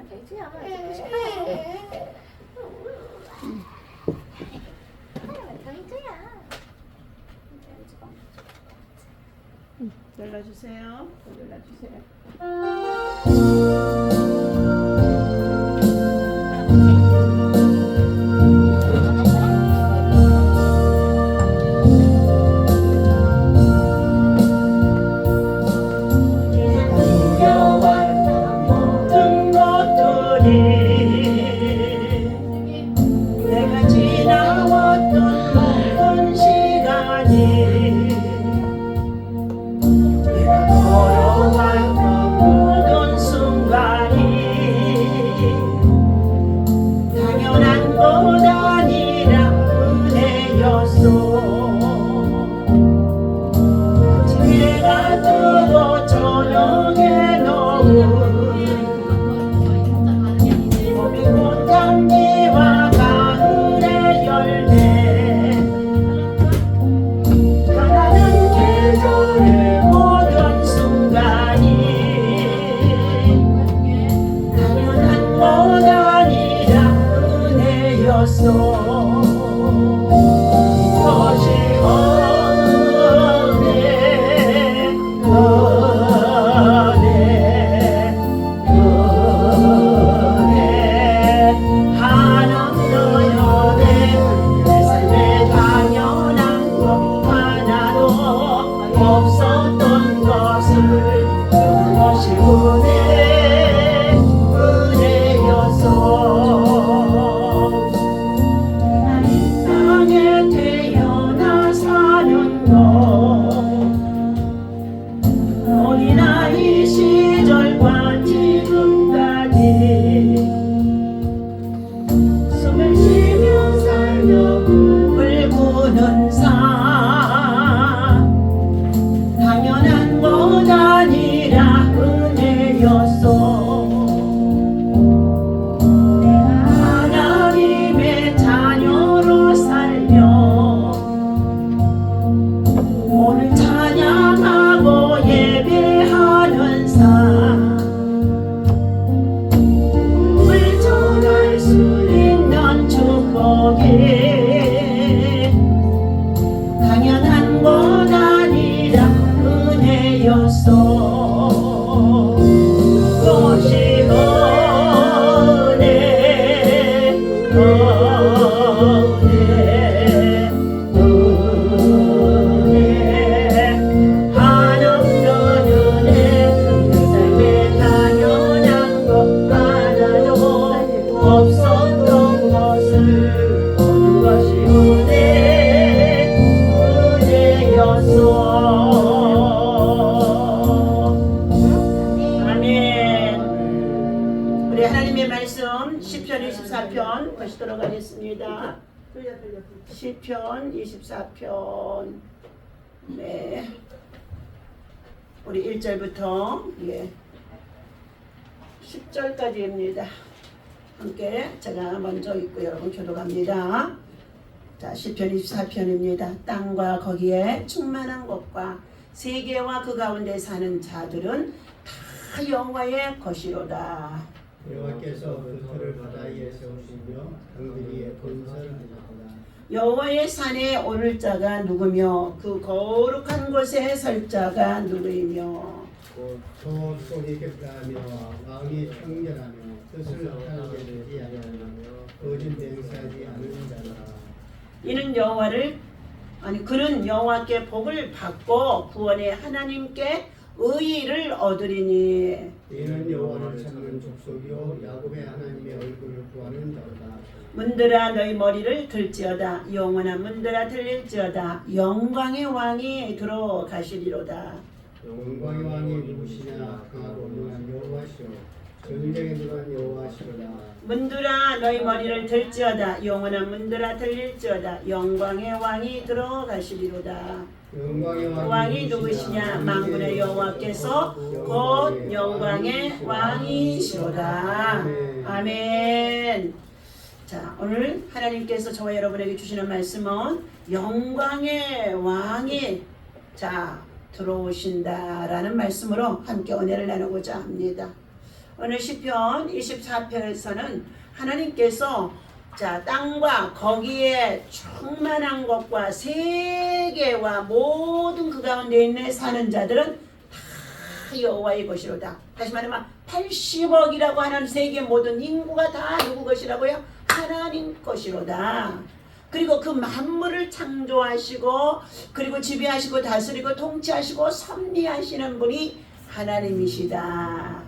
돼지야. 듣고 싶어. 돼지야. 눌러주세요. 눌러주세요. 내가 지나왔던 모든 시간이 내가 걸어왔던 모든 순간이 당연한 것 아니라 은혜였어. 아침에가 뜨고 저녁에 너무 꽃향기와 가을의 열매 하나는 계절의 모든 순간이 당연한 것 아니라 은혜였어. 그것이 없었던 것을 그것이 은혜였어. 이 땅에 태어나 사는 것 어린아이 시절과 지금까지 숨을 쉬며 살며 꿈을 꾸는 삶 당연한 것 아니라 은혜였어. 하나님의 자녀로 살며 오늘 찬양하고 예배하는 삶 꿈을 전할 수 있는 축복이 당연한 것 아니라 은혜였어. 그것이 은혜 한없는 은혜 그 삶에 당연한 것 하나도 없었던 것을 보는 것이 은혜였어. 우리 하나님의 말씀 시편 24편 보시도록 하겠습니다. 시편 24편 네 우리 1절부터 10절까지입니다. 함께 제가 먼저 읽고 여러분 교독합니다. 자, 시편 24편입니다. 땅과 거기에 충만한 것과 세계와 그 가운데 사는 자들은 다 여호와의 것이로다. 여호와께서 그 터를 바다 위에 세우시며 강들 위에 건설하셨도다. 여호와의 산에 오를 자가 누구며 그 거룩한 곳에 설 자가 누구이며 소 소리 겹다하며 마음이 청결하며 뜻을 하게 되지 아니하며 거짓 맹세하지 않는 자라. 그는 여호와께 복을 받고 구원의 하나님께 의의를 얻으리니 이는 여호와를 찾는 족속이요 야곱의 하나님의 얼굴을 구하는 자로다. 문들아 너희 머리를 들지어다. 영원한 문들아 들릴지어다. 영광의 왕이 들어가시리로다. 영광의 왕이 누구시냐? 강하고 능한 여호와시오 전쟁에 능한 여호와시로다. 문들아 너희 머리를 들지어다. 영원한 문들아 들릴지어다. 영광의 왕이 들어가시리로다. 영광의 왕이 누구시냐? 만군의 여호와께서 곧 영광의 왕이시로다. 아멘. 자, 오늘 하나님께서 저와 여러분에게 주시는 말씀은 영광의 왕이 들어오신다라는 말씀으로 함께 은혜를 나누고자 합니다. 오늘 시편 24편에서는 하나님께서 자, 땅과 거기에 충만한 것과 세계와 모든 그 가운데 있는 사는 자들은 다 여호와의 것이로다. 다시 말하면 80억이라고 하는 세계 모든 인구가 다 누구 것이라고요? 하나님 것이로다. 그리고 그 만물을 창조하시고 그리고 지배하시고 다스리고 통치하시고 섭리하시는 분이 하나님이시다.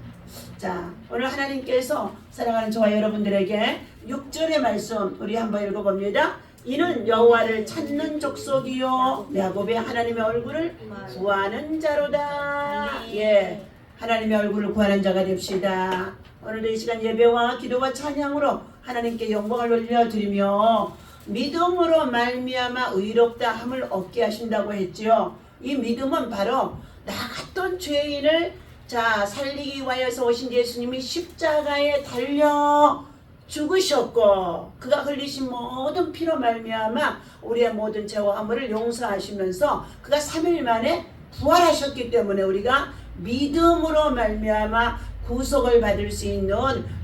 자, 오늘 하나님께서 사랑하는 저와 여러분들에게 6절의 말씀 우리 한번 읽어봅니다. 이는 여호와를 찾는 족속이요 야곱의 하나님의 얼굴을 구하는 자로다. 예, 하나님의 얼굴을 구하는 자가 됩시다. 오늘도 이 시간 예배와 기도와 찬양으로 하나님께 영광을 올려드리며 믿음으로 말미암아 의롭다 함을 얻게 하신다고 했지요. 이 믿음은 바로 나 같던 죄인을 자 살리기 위하여서 오신 예수님이 십자가에 달려 죽으셨고 그가 흘리신 모든 피로 말미암아 우리의 모든 죄와 허물을 용서하시면서 그가 3일 만에 부활하셨기 때문에 우리가 믿음으로 말미암아 구속을 받을 수 있는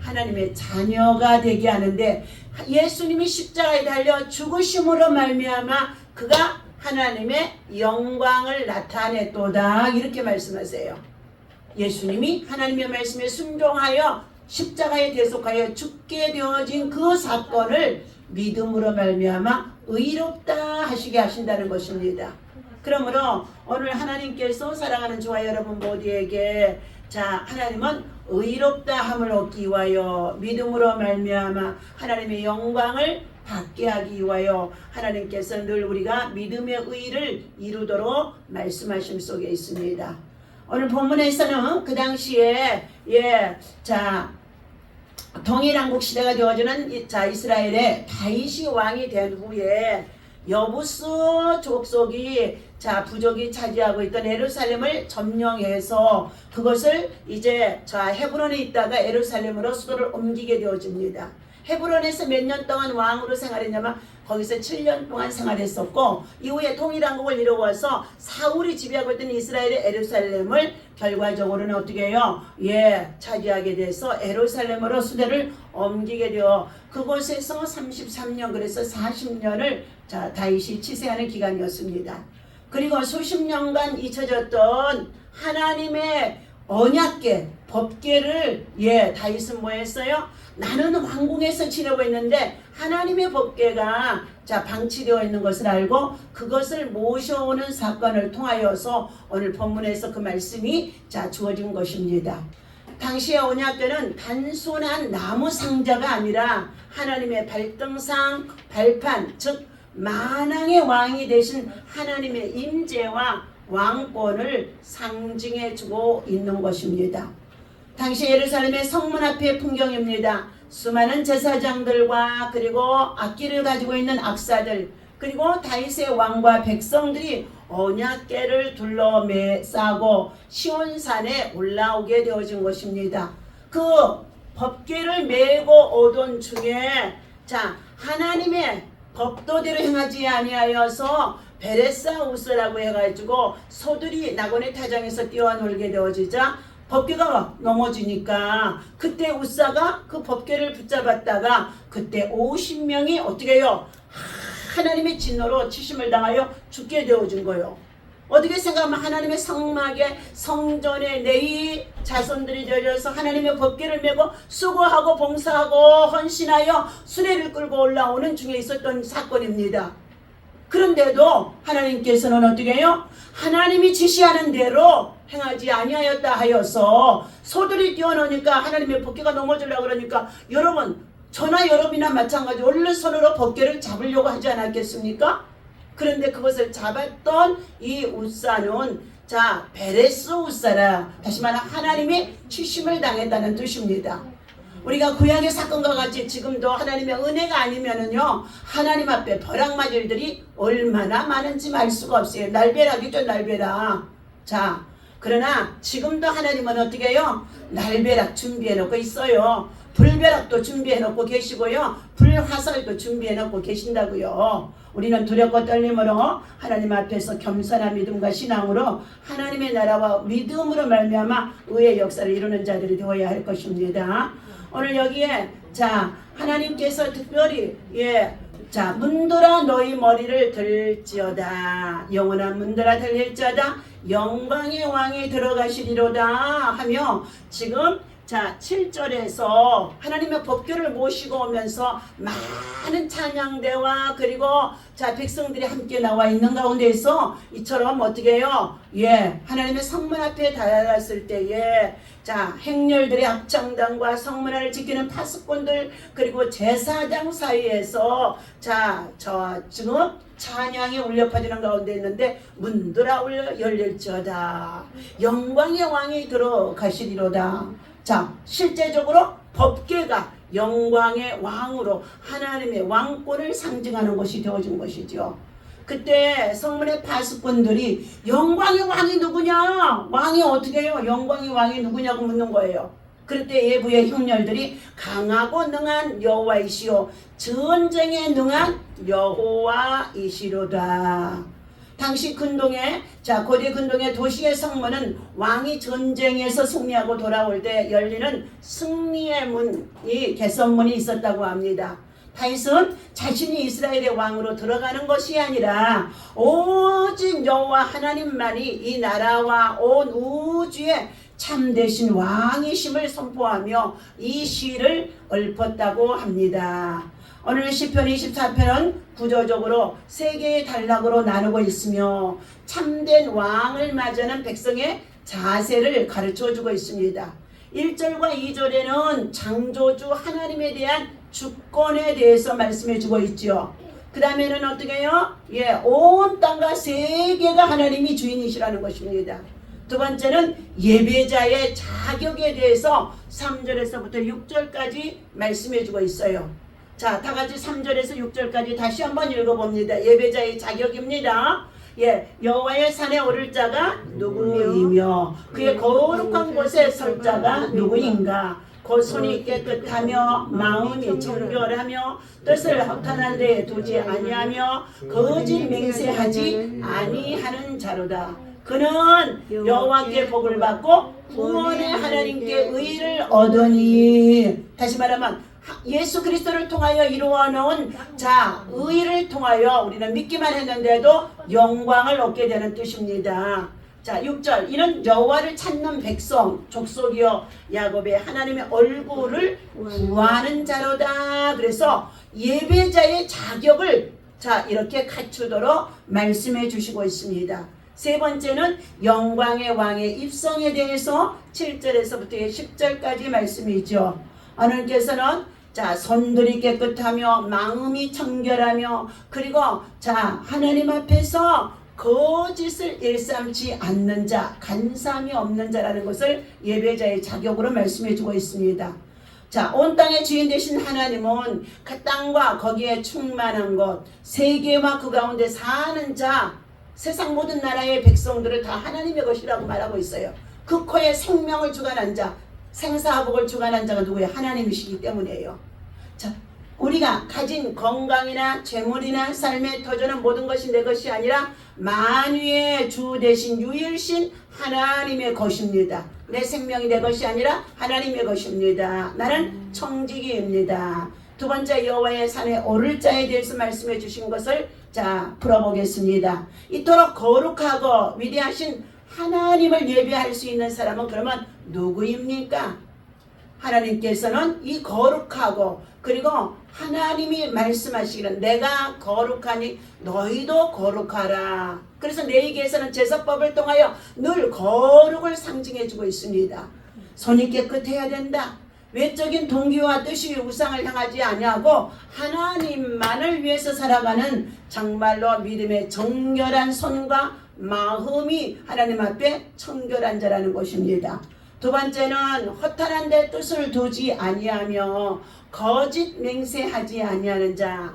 하나님의 자녀가 되게 하는데 예수님이 십자가에 달려 죽으심으로 말미암아 그가 하나님의 영광을 나타냈도다 이렇게 말씀하세요. 예수님이 하나님의 말씀에 순종하여 십자가에 대속하여 죽게 되어진 그 사건을 믿음으로 말미암아 의롭다 하시게 하신다는 것입니다. 그러므로 오늘 하나님께서 사랑하는 저와 여러분 모두에게 자 하나님은 의롭다 함을 얻기 위하여 믿음으로 말미암아 하나님의 영광을 받게 하기 위하여 하나님께서 늘 우리가 믿음의 의를 이루도록 말씀하심 속에 있습니다. 오늘 본문에서는 그 당시에 동일왕국 시대가 되어지는 자 이스라엘의 다윗이 왕이 된 후에 여부스 족속이 자 부족이 차지하고 있던 예루살렘을 점령해서 그것을 이제 자 헤브론에 있다가 예루살렘으로 수도를 옮기게 되어집니다. 헤브론에서 몇 년 동안 왕으로 생활했냐면 거기서 7년 동안 생활했었고 이후에 통일왕국을 이루어서 사울이 지배하고 있던 이스라엘의 예루살렘을 결과적으로는 어떻게 해요? 차지하게 돼서 예루살렘으로 수도를 옮기게 되어 그곳에서 33년 그래서 40년을 자 다윗이 치세하는 기간이었습니다. 그리고 수십 년간 잊혀졌던 하나님의 언약궤 법궤를 다윗은 뭐 했어요? 나는 왕궁에서 지내고 있는데 하나님의 법궤가 자 방치되어 있는 것을 알고 그것을 모셔오는 사건을 통하여서 오늘 본문에서 그 말씀이 자 주어진 것입니다. 당시의 언약궤는 단순한 나무 상자가 아니라 하나님의 발등상 발판 즉 만왕의 왕이 되신 하나님의 임재와 왕권을 상징해주고 있는 것입니다. 당시 예루살렘의 성문 앞의 풍경입니다. 수많은 제사장들과 그리고 악기를 가지고 있는 악사들 그리고 다윗의 왕과 백성들이 언약궤를 둘러매싸고 시온산에 올라오게 되어진 것입니다. 그 법궤를 메고 오던 중에 자 하나님의 법도대로 행하지 아니하여서 베레사우스라고 해가지고 소들이 나곤의 타장에서 뛰어놀게 되어지자 법궤가 넘어지니까 그때 우사가 그 법궤를 붙잡았다가 그때 50명이 어떻게 해요? 하나님의 진노로 치심을 당하여 죽게 되어진 거예요. 어떻게 생각하면 하나님의 성막에 성전에 레위 자손들이 되어서 하나님의 법궤를 메고 수고하고 봉사하고 헌신하여 수레를 끌고 올라오는 중에 있었던 사건입니다. 그런데도 하나님께서는 어떻게 해요? 하나님이 지시하는 대로 행하지 아니하였다 하여서 소들이 뛰어노니까 하나님의 법궤가 넘어지려고 그러니까 여러분 저나 여러분이나 마찬가지 얼른 손으로 법궤를 잡으려고 하지 않았겠습니까? 그런데 그것을 잡았던 이 우사는 자 베레스 우사라 다시 말하면 하나님이 치심을 당했다는 뜻입니다. 우리가 구약의 사건과 같이 지금도 하나님의 은혜가 아니면은요 하나님 앞에 벼락맞을 일들이 얼마나 많은지 알 수가 없어요. 날벼락이죠 날벼락. 자 그러나 지금도 하나님은 어떻게 해요? 날벼락 준비해 놓고 있어요. 불벼락도 준비해 놓고 계시고요. 불화살도 준비해 놓고 계신다고요. 우리는 두렵고 떨림으로 하나님 앞에서 겸손한 믿음과 신앙으로 하나님의 나라와 믿음으로 말미암아 의의 역사를 이루는 자들이 되어야 할 것입니다. 오늘 여기에 자 하나님께서 특별히 자 문들아 너희 머리를 들지어다 영원한 문들아 들릴지어다 영광의 왕이 들어가시리로다 하며 지금 자 7절에서 하나님의 법궤를 모시고 오면서 많은 찬양대와 그리고 자 백성들이 함께 나와 있는 가운데에서 이처럼 어떻게 해요? 하나님의 성문 앞에 달았을 때에 자 행렬들의 합창단과 성문을 지키는 파수꾼들 그리고 제사장 사이에서 자 저 지금 찬양이 울려 퍼지는 가운데 있는데 문들아 울려 열릴지어다 영광의 왕이 들어가시리로다. 자 실제적으로 법궤가 영광의 왕으로 하나님의 왕권을 상징하는 것이 되어진 것이죠. 그때 성문의 파수꾼들이 영광의 왕이 누구냐? 왕이 어떻게 해요? 영광의 왕이 누구냐고 묻는 거예요. 그럴 때 예부의 형렬들이 강하고 능한 여호와이시오 전쟁에 능한 여호와이시로다. 당시 근동의 자 고대 근동의 도시의 성문은 왕이 전쟁에서 승리하고 돌아올 때 열리는 승리의 문이 개선문이 있었다고 합니다. 다윗은 자신이 이스라엘의 왕으로 들어가는 것이 아니라 오직 여호와 하나님만이 이 나라와 온 우주에 참되신 왕이심을 선포하며 이 시를 읊었다고 합니다. 오늘 시편 24편은 구조적으로 세 개의 단락으로 나누고 있으며 참된 왕을 맞이하는 백성의 자세를 가르쳐주고 있습니다. 1절과 2절에는 창조주 하나님에 대한 주권에 대해서 말씀해주고 있죠. 그 다음에는 어떻게 해요? 온 땅과 세계가 하나님이 주인이시라는 것입니다. 두 번째는 예배자의 자격에 대해서 3절에서부터 6절까지 말씀해주고 있어요. 자, 다 같이 3절에서 6절까지 다시 한번 읽어봅니다. 예배자의 자격입니다. 여호와의 산에 오를 자가 누구이며 그의 거룩한 곳에 설 자가 누구인가? 곧 손이 깨끗하며 마음이 정결하며 뜻을 허탄한 데에 두지 아니하며 거짓 맹세하지 아니하는 자로다. 그는 여호와께 복을 받고 구원의 하나님께 의를 얻으니. 다시 말하면 예수 그리스도를 통하여 이루어 놓은 자 의를 통하여 우리는 믿기만 했는데도 영광을 얻게 되는 뜻입니다. 자 6절 이는 여호와를 찾는 백성 족속이요 야곱의 하나님의 얼굴을 구하는 자로다. 그래서 예배자의 자격을 자 이렇게 갖추도록 말씀해 주시고 있습니다. 세 번째는 영광의 왕의 입성에 대해서 7절에서부터 10절까지 말씀이죠. 하나님께서는 자 손들이 깨끗하며 마음이 청결하며 그리고 자 하나님 앞에서 거짓을 일삼지 않는 자 간삼이 없는 자라는 것을 예배자의 자격으로 말씀해주고 있습니다. 자, 온 땅의 주인 되신 하나님은 그 땅과 거기에 충만한 것 세계와 그 가운데 사는 자 세상 모든 나라의 백성들을 다 하나님의 것이라고 말하고 있어요. 그 코에 생명을 주관한 자 생사복을 주관한 자가 누구예요? 하나님이시기 때문이에요. 자, 우리가 가진 건강이나 재물이나 삶의 터전은 모든 것이 내 것이 아니라 만유의 주 되신 유일신 하나님의 것입니다. 내 생명이 내 것이 아니라 하나님의 것입니다. 나는 청지기입니다. 두 번째 여호와의 산에 오를 자에 대해서 말씀해 주신 것을 자 풀어보겠습니다. 이토록 거룩하고 위대하신 하나님을 예배할 수 있는 사람은 그러면 누구입니까? 하나님께서는 이 거룩하고 그리고 하나님이 말씀하시기를 내가 거룩하니 너희도 거룩하라. 그래서 레위기에서는 제사법을 통하여 늘 거룩을 상징해주고 있습니다. 손이 깨끗해야 된다. 외적인 동기와 뜻이 우상을 향하지 아니하고 하나님만을 위해서 살아가는 정말로 믿음의 정결한 손과 마음이 하나님 앞에 청결한 자라는 것입니다. 두 번째는 허탄한 데 뜻을 두지 아니하며 거짓 맹세하지 아니하는 자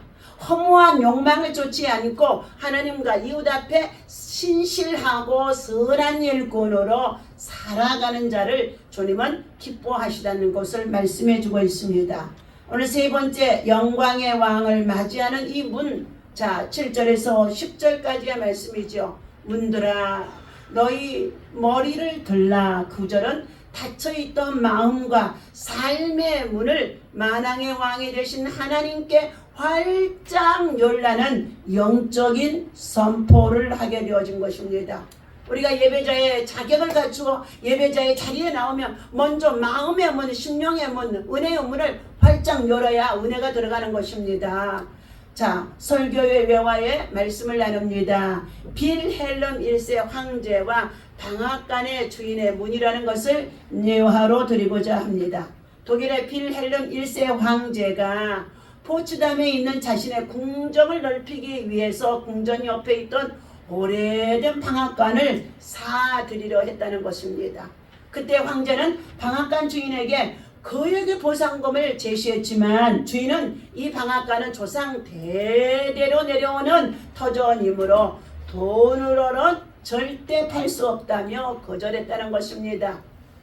허무한 욕망을 쫓지 않고 하나님과 이웃 앞에 신실하고 선한 일꾼으로 살아가는 자를 주님은 기뻐하시다는 것을 말씀해 주고 있습니다. 오늘 세 번째 영광의 왕을 맞이하는 이 문 자 7절에서 10절까지의 말씀이죠. 문들아 너희 머리를 들라. 9절은 닫혀있던 마음과 삶의 문을 만왕의 왕이 되신 하나님께 활짝 열라는 영적인 선포를 하게 되어진 것입니다. 우리가 예배자의 자격을 갖추고 예배자의 자리에 나오면 먼저 마음의 문, 심령의 문, 은혜의 문을 활짝 열어야 은혜가 들어가는 것입니다. 자, 설교의 외화의 말씀을 나눕니다. 빌헬름 1세 황제와 방앗간의 주인의 문이라는 것을 예화로 드리고자 합니다. 독일의 빌헬름 1세 황제가 포츠담에 있는 자신의 궁정을 넓히기 위해서 궁전 옆에 있던 오래된 방앗간을 사들이려 했다는 것입니다. 그때 황제는 방앗간 주인에게 그에게 보상금을 제시했지만 주인은 이 방앗간은 조상 대대로 내려오는 터전이므로 돈으로는 절대 팔 수 없다며 거절했다는 것입니다.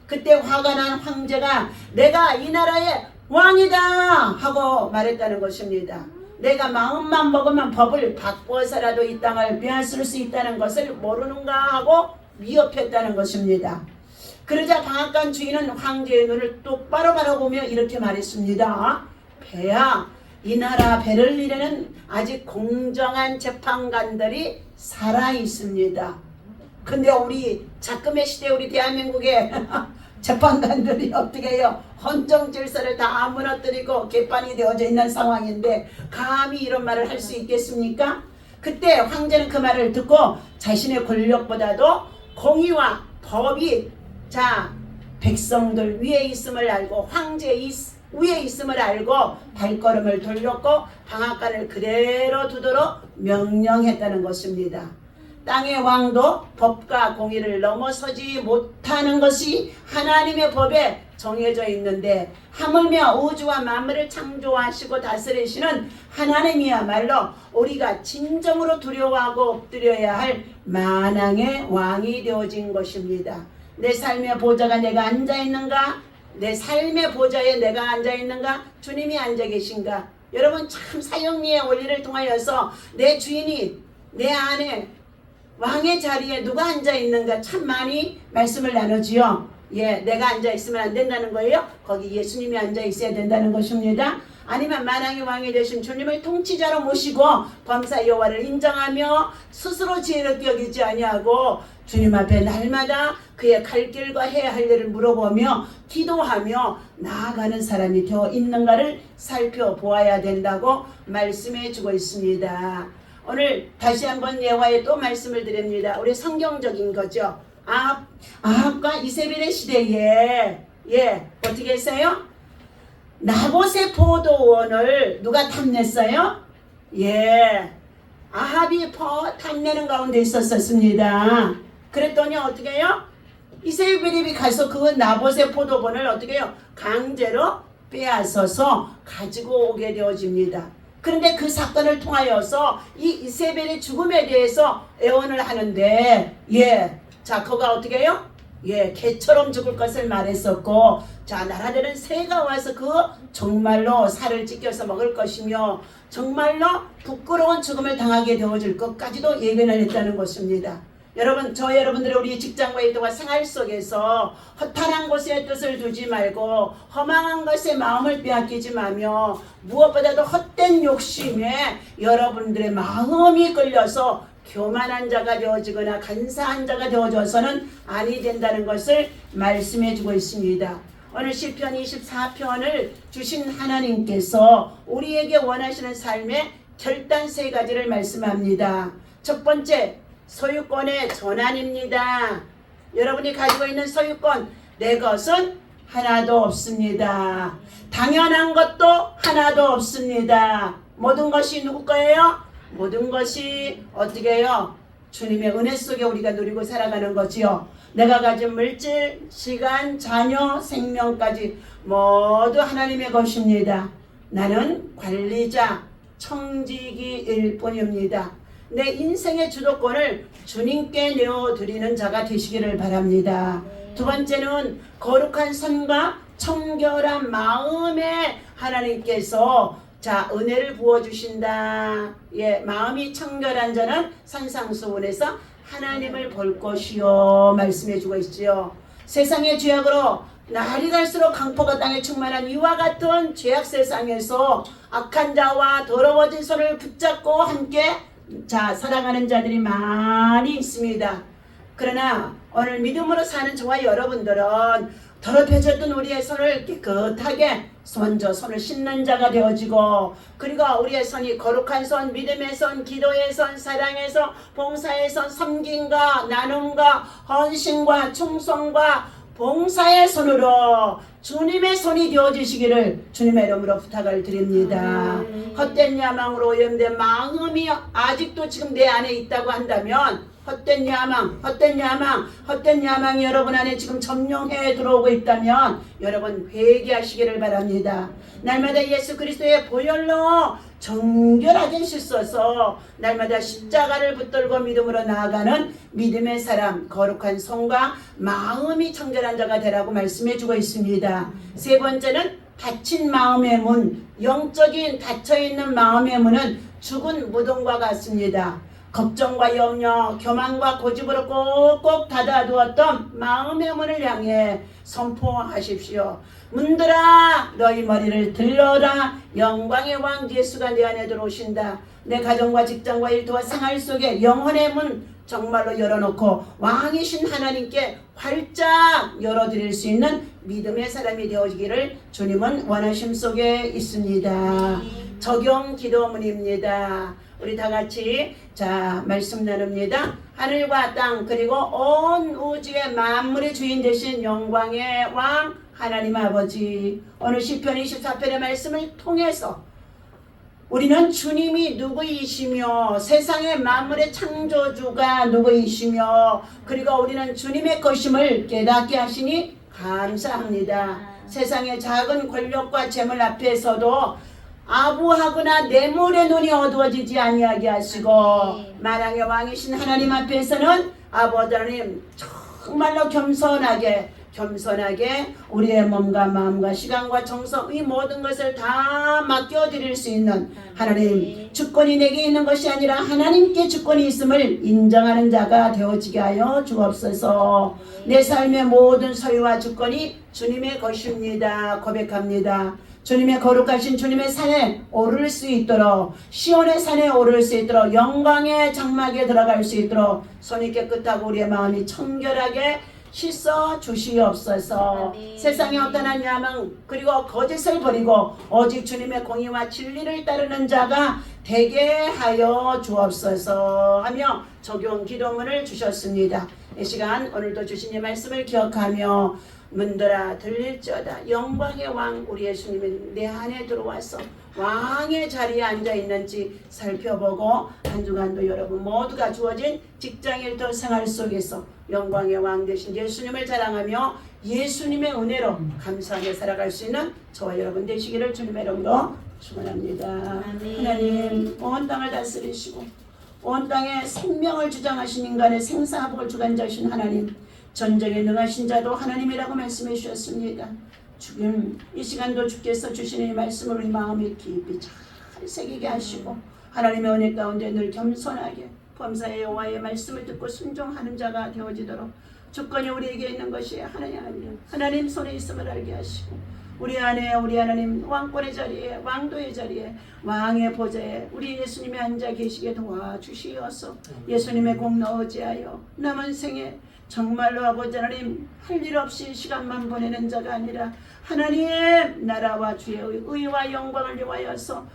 그때 화가 난 황제가 내가 이 나라의 왕이다 하고 말했다는 것입니다. 내가 마음만 먹으면 법을 바꿔서라도 이 땅을 빼앗을 수 있다는 것을 모르는가 하고 위협했다는 것입니다. 그러자 방앗간 주인은 황제의 눈을 똑바로 바라보며 이렇게 말했습니다. 배야, 이 나라 베를린에는 아직 공정한 재판관들이 살아있습니다. 근데 우리 작금의 시대 우리 대한민국의 재판관들이 어떻게 해요? 헌정 질서를 다 무너뜨리고 개판이 되어져 있는 상황인데 감히 이런 말을 할 수 있겠습니까? 그때 황제는 그 말을 듣고 자신의 권력보다도 공의와 법이 자 백성들 위에 있음을 알고 황제 위에 있음을 알고 발걸음을 돌렸고 방앗간을 그대로 두도록 명령했다는 것입니다. 땅의 왕도 법과 공의를 넘어서지 못하는 것이 하나님의 법에 정해져 있는데 하물며 우주와 만물을 창조하시고 다스리시는 하나님이야말로 우리가 진정으로 두려워하고 엎드려야 할 만왕의 왕이 되어진 것입니다. 내 삶의 보좌가 내가 앉아있는가? 내 삶의 보좌에 내가 앉아있는가? 주님이 앉아 계신가? 여러분 참 사형리의 원리를 통하여서 내 주인이 내 안에 왕의 자리에 누가 앉아있는가 참 많이 말씀을 나누지요. 예, 내가 앉아있으면 안 된다는 거예요. 거기 예수님이 앉아있어야 된다는 것입니다. 아니면 만왕의 왕이 되신 주님을 통치자로 모시고 범사 여호와를 인정하며 스스로 지혜롭게 여기지 아니하고 주님 앞에 날마다 그의 갈 길과 해야 할 일을 물어보며 기도하며 나아가는 사람이 되어 있는가를 살펴보아야 된다고 말씀해 주고 있습니다. 오늘 다시 한번 예화에 또 말씀을 드립니다. 우리 성경적인 거죠. 아합과 이세벨의 시대에 어떻게 했어요? 나봇의 포도원을 누가 탐냈어요? 아합이 탐내는 가운데 있었습니다. 그랬더니 어떻게 해요? 이세벨이 가서 그 나봇의 포도원을 어떻게 해요? 강제로 빼앗아서 가지고 오게 되어집니다. 그런데 그 사건을 통하여서 이 이세벨의 죽음에 대해서 애원을 하는데 자 그가 어떻게 해요? 개처럼 죽을 것을 말했었고 자 나라들은 새가 와서 그 정말로 살을 찢겨서 먹을 것이며 정말로 부끄러운 죽음을 당하게 되어질 것까지도 예견을 했다는 것입니다. 여러분 여러분들의 우리 직장과 일터와 생활 속에서 허탄한 곳에 뜻을 두지 말고 허망한 것에 마음을 빼앗기지 마며 무엇보다도 헛된 욕심에 여러분들의 마음이 끌려서 교만한 자가 되어지거나 간사한 자가 되어져서는 아니 된다는 것을 말씀해 주고 있습니다. 오늘 시편 24편을 주신 하나님께서 우리에게 원하시는 삶의 결단 세 가지를 말씀합니다. 첫 번째, 소유권의 전환입니다. 여러분이 가지고 있는 소유권, 내 것은 하나도 없습니다. 당연한 것도 하나도 없습니다. 모든 것이 누구 거예요? 모든 것이 어떻게 해요? 주님의 은혜 속에 우리가 누리고 살아가는 거지요. 내가 가진 물질, 시간, 자녀, 생명까지 모두 하나님의 것입니다. 나는 관리자, 청지기일 뿐입니다. 내 인생의 주도권을 주님께 내어드리는 자가 되시기를 바랍니다. 두 번째는 거룩한 선과 청결한 마음에 하나님께서 자, 은혜를 부어주신다. 예, 마음이 청결한 자는 산상수훈에서 하나님을 볼 것이요 말씀해주고 있지요. 세상의 죄악으로 날이 갈수록 강포가 땅에 충만한 이와 같은 죄악 세상에서 악한 자와 더러워진 손을 붙잡고 함께 자 살아가는 자들이 많이 있습니다. 그러나 오늘 믿음으로 사는 저와 여러분들은 더럽혀졌던 우리의 손을 깨끗하게 먼저 손을 씻는 자가 되어지고, 그리고 우리의 손이 거룩한 손, 믿음의 손, 기도의 손, 사랑의 손, 봉사의 손, 섬김과 나눔과 헌신과 충성과 봉사의 손으로 주님의 손이 되어주시기를 주님의 이름으로 부탁을 드립니다. 헛된 야망으로 오염된 마음이 아직도 지금 내 안에 있다고 한다면 헛된 야망이 여러분 안에 지금 점령해 들어오고 있다면 여러분 회개하시기를 바랍니다. 날마다 예수 그리스도의 보혈로 정결하게 씻어서 날마다 십자가를 붙들고 믿음으로 나아가는 믿음의 사람, 거룩한 손과 마음이 청결한 자가 되라고 말씀해주고 있습니다. 세 번째는 닫힌 마음의 문, 영적인 닫혀있는 마음의 문은 죽은 무덤과 같습니다. 걱정과 염려, 교만과 고집으로 꼭꼭 닫아두었던 마음의 문을 향해 선포하십시오. 문들아 너희 머리를 들러라. 영광의 왕 예수가 내 안에 들어오신다. 내 가정과 직장과 일터와 생활 속에 영혼의 문 정말로 열어놓고 왕이신 하나님께 활짝 열어드릴 수 있는 믿음의 사람이 되어지기를 주님은 원하심 속에 있습니다. 적용 기도문입니다. 우리 다 같이 자 말씀 나눕니다. 하늘과 땅 그리고 온 우주의 만물의 주인 되신 영광의 왕 하나님 아버지, 오늘 시편 24편의 말씀을 통해서 우리는 주님이 누구이시며 세상의 만물의 창조주가 누구이시며 그리고 우리는 주님의 것임을 깨닫게 하시니 감사합니다. 세상의 작은 권력과 재물 앞에서도 아부하거나 내물의 눈이 어두워지지 아니하게 하시고 만왕의 왕이신 하나님 앞에서는 아버지 하나님 정말로 겸손하게 우리의 몸과 마음과 시간과 정성 이 모든 것을 다 맡겨드릴 수 있는 하나님, 주권이 내게 있는 것이 아니라 하나님께 주권이 있음을 인정하는 자가 되어지게 하여 주옵소서. 내 삶의 모든 소유와 주권이 주님의 것입니다. 고백합니다. 주님의 거룩하신 주님의 산에 오를 수 있도록, 시온의 산에 오를 수 있도록, 영광의 장막에 들어갈 수 있도록 손이 깨끗하고 우리의 마음이 청결하게 씻어 주시옵소서. 세상의 어떠한 야망 그리고 거짓을 버리고 오직 주님의 공의와 진리를 따르는 자가 되게 하여 주옵소서 하며 적용 기도문을 주셨습니다. 이 시간 오늘도 주신 이 말씀을 기억하며 문들아 들릴지어다. 영광의 왕 우리 예수님이 내 안에 들어와서 왕의 자리에 앉아 있는지 살펴보고 한 주간도 여러분 모두가 주어진 직장일터 생활 속에서 영광의 왕 되신 예수님을 자랑하며 예수님의 은혜로 감사하게 살아갈 수 있는 저와 여러분 되시기를 주님의 이름으로 축원합니다. 하나님 온 땅을 다스리시고 온 땅에 생명을 주장하신 인간의 생사복을 주관자신 하나님, 전쟁에 능하신 자도 하나님이라고 말씀해 주셨습니다. 지금 이 시간도 주께서 주시는 이 말씀을 우리 마음에 깊이 잘 새기게 하시고 하나님의 은혜 가운데 늘 겸손하게 범사의 여호와의 말씀을 듣고 순종하는 자가 되어지도록 주권이 우리에게 있는 것이 하나님 손에 있음을 알게 하시고 우리 안에 우리 하나님 왕권의 자리에 왕도의 자리에 왕의 보좌에 우리 예수님이 앉아 계시게 도와주시어서 예수님의 공로 의지하여 남은 생에 정말로 아버지 하나님 할 일 없이 시간만 보내는 자가 아니라 하나님 나라와 주의 의와 영광을 위하여서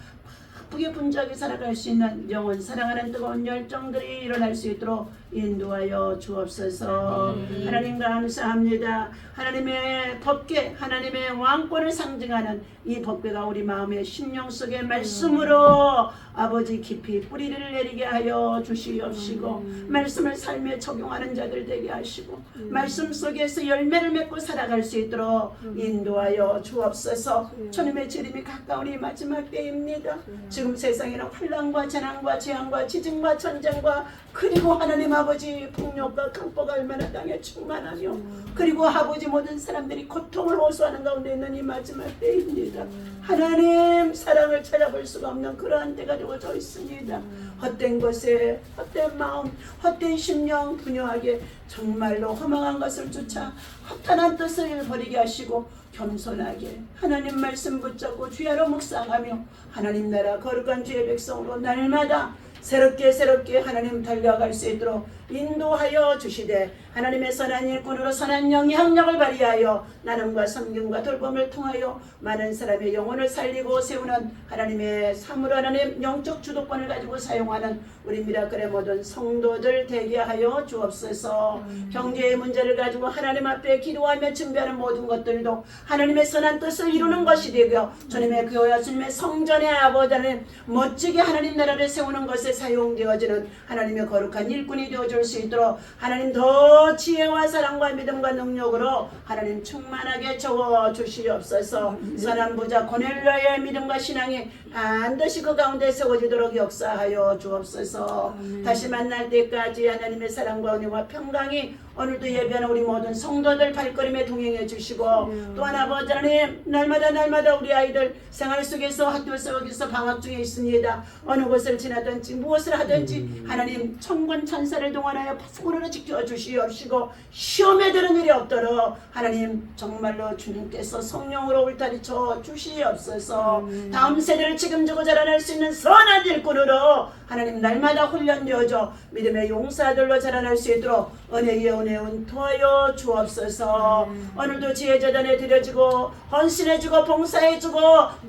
바쁘게 분주하게 살아갈 수 있는 영원 사랑하는 뜨거운 열정들이 일어날 수 있도록 인도하여 주옵소서. 하나님 감사합니다. 하나님의 법궤, 하나님의 왕권을 상징하는 이 법궤가 우리 마음의 심령 속의 말씀으로 아버지 깊이 뿌리를 내리게 하여 주시옵시고 말씀을 삶에 적용하는 자들 되게 하시고 말씀 속에서 열매를 맺고 살아갈 수 있도록 인도하여 주옵소서. 주님의 재림이 가까운 이 마지막 때입니다. 지금 세상에는 환난과 재난과 재앙과 지진과 전쟁과 그리고 하나님 아버지 폭력과 강포가 얼마나 땅에 충만하며 그리고 아버지 모든 사람들이 고통을 호소하는 가운데 있는 이 마지막 때입니다. 하나님 사랑을 찾아볼 수가 없는 그러한 때가 되어져 있습니다. 헛된 것에 헛된 마음 헛된 심령 분요하게 정말로 허망한 것을 쫓아 허탄한 뜻을 버리게 하시고 겸손하게 하나님 말씀 붙잡고 주야로 묵상하며 하나님 나라 거룩한 주의 백성으로 날마다 새롭게 하나님 달려갈 수 있도록 인도하여 주시되 하나님의 선한 일꾼으로 선한 영향력을 발휘하여 나눔과 섬김과 돌봄을 통하여 많은 사람의 영혼을 살리고 세우는 하나님의 사물 하나님 영적 주도권을 가지고 사용하는 우리 미라클의 모든 성도들 되게 하여 주옵소서. 경제의 문제를 가지고 하나님 앞에 기도하며 준비하는 모든 것들도 하나님의 선한 뜻을 이루는 것이 되고요. 주님의 교회 주님의 성전의 아버지 하나님 멋지게 하나님 나라를 세우는 것에 사용되어지는 하나님의 거룩한 일꾼이 되어줄 수 있도록 하나님 더 지혜와 사랑과 믿음과 능력으로 하나님 충만하게 채워주시옵소서. 선한 부자 고넬료의 믿음과 신앙이 반드시 그 가운데 세워지도록 역사하여 주옵소서. 다시 만날 때까지 하나님의 사랑과 은혜와 평강이 오늘도 예배하는 우리 모든 성도들 발걸음에 동행해 주시고 또한 아버지 하나님 날마다 우리 아이들 생활 속에서 학교 속에서 방학 중에 있습니다. 어느 곳을 지나든지 무엇을 하든지 하나님 천군 천사를 동원하여 파수꾼으로 지켜주시옵시고 시험에 드는 일이 없도록 하나님 정말로 주님께서 성령으로 울타리쳐 주시옵소서. 다음 세대를 책임지고 자라날 수 있는 선한 일꾼으로 하나님 날마다 훈련되어져 믿음의 용사들로 자라날 수 있도록 은혜의 은혜 은토하여 주옵소서. 오늘도 지혜재단에 드려지고 헌신해주고 봉사해주고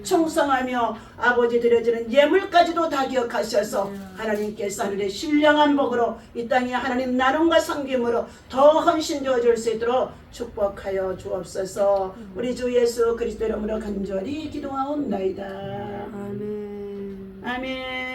충성하며 아버지 드려지는 예물까지도 다 기억하셔서 하나님께서 하늘의 신령한 복으로 이 땅에 하나님 나눔과 섬김으로 더 헌신되어질 수 있도록 축복하여 주옵소서. 우리 주 예수 그리스도 이름으로 간절히 기도하옵나이다. 아멘. 아멘.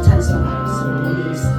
찬송할 수 있어.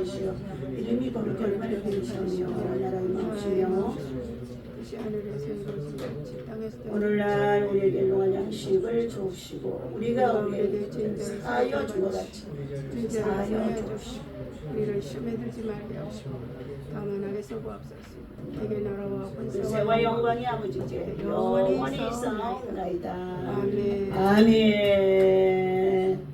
주시오. 이름이 거룩한 말을 주시며 나라의 마옵시며 뜻이 하늘에서 이루어지듯이 땅에서도 오늘날 우리에게 일용할 양식을 주옵시고 우리가 우리에게 사하여 준 것 같이 진짜로 사하여 사하여 주옵시고 주옵시고 우리를 시험에 들지 말게 하시고 다만 악에 서구합소서. 내게 나라와 권세와 세와 영광이 아버지께 영원히 영원히 있사옵나이다. 아멘. 아멘.